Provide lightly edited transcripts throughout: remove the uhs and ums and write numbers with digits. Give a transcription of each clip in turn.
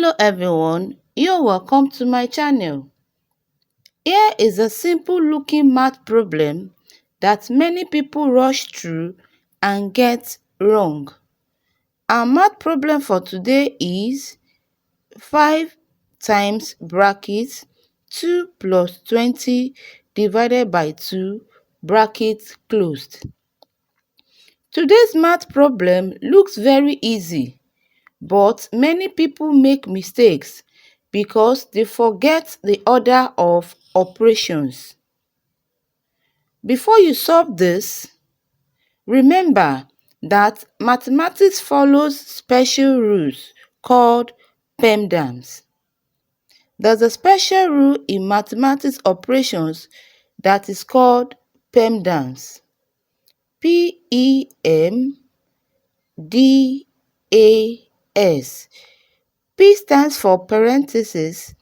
Hello everyone, you're welcome to my channel. Here is a simple looking math problem that many people rush through and get wrong. Our math problem for today is 5 times bracket 2 plus 20 divided by 2 bracket closed. Today's math problem looks very easy. But many people make mistakes because they forget the order of operations. Before you solve this, remember that mathematics follows special rules called PEMDAS. There's a special rule in mathematics operations that is called PEMDAS. P-E-M-D-A-S. P stands for parentheses,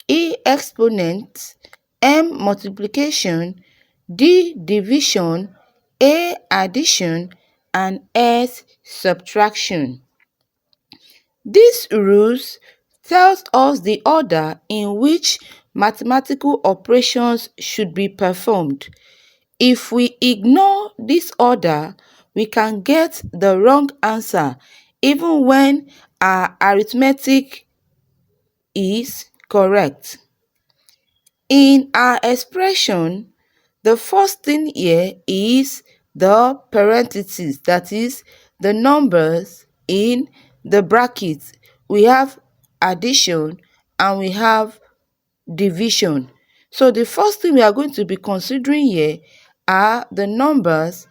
E exponents, M multiplication, D division, A addition, and S subtraction. These rules tells us the order in which mathematical operations should be performed. If we ignore this order, we can get the wrong answer even when our arithmetic is correct. In our expression, the first thing here is the parentheses, that is, the numbers in the brackets. We have addition and we have division. So the first thing we are going to be considering here are the numbers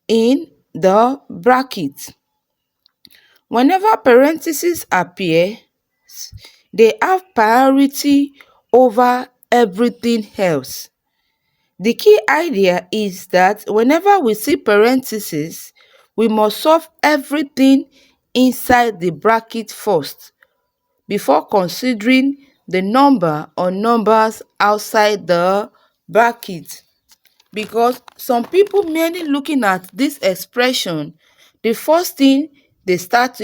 in the bracket. Whenever parentheses appear, they have priority over everything else. The key idea is that whenever we see parentheses, we must solve everything inside the bracket first before considering the number or numbers outside the bracket. Because some people merely looking at this expression, the first thing they start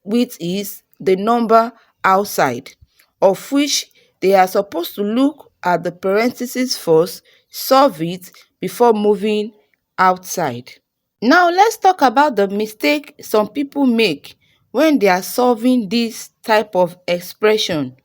with is the number outside, of which they are supposed to look at the parentheses first, solve it before moving outside. Now let's talk about the mistake some people make when they are solving this type of expression.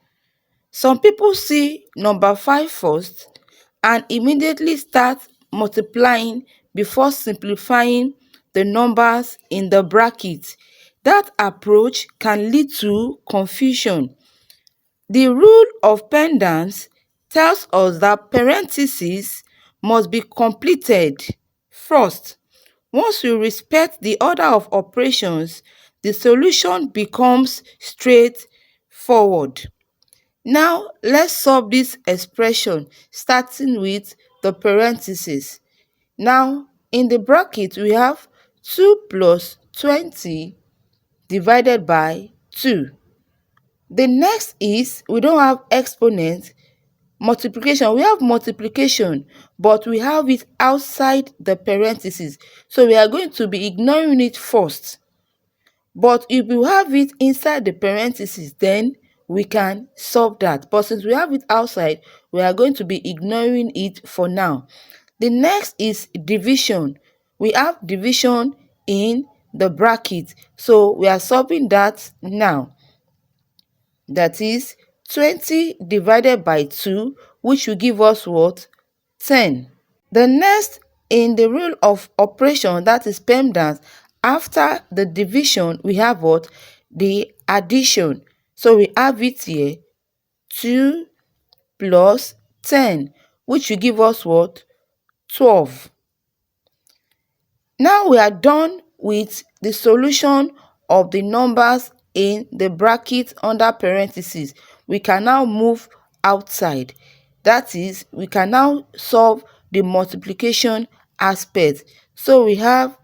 Some people see number 5 first and immediately start multiplying before simplifying the numbers in the bracket. That approach can lead to confusion. The rule of PEMDAS tells us that parentheses must be completed first. Once we respect the order of operations, the solution becomes straightforward. Now, let's solve this expression starting with the parentheses. Now, in the bracket, we have 2 plus 20 divided by 2. The next is, we don't have exponent, multiplication. We have multiplication, but we have it outside the parentheses. So we are going to be ignoring it first. But if we have it inside the parentheses, then we can solve that. But since we have it outside, we are going to be ignoring it for now. The next is division. We have division in the bracket. So we are solving that now. That is 20 divided by 2, which will give us what? 10. The next in the rule of operation, that is PEMDAS, after the division, we have what? The addition. So we have it here, 2 plus 10, which will give us what? 12. Now we are done with the solution of the numbers in the bracket under parentheses. We can now move outside. That is, we can now solve the multiplication aspect. So we have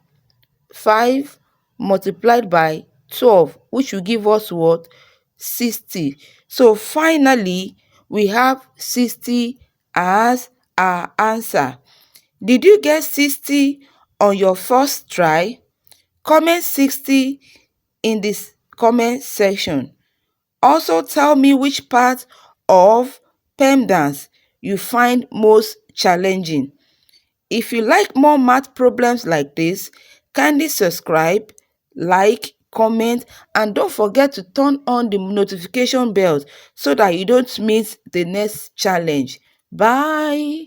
5 multiplied by 12, which will give us what? 60. So finally, we have 60 as our answer. Did you get 60 on your first try? Comment 60 in this comment section. Also tell me which part of PEMDAS you find most challenging. If you like more math problems like this, kindly subscribe, like, comment, and don't forget to turn on the notification bell so that you don't miss the next challenge. Bye.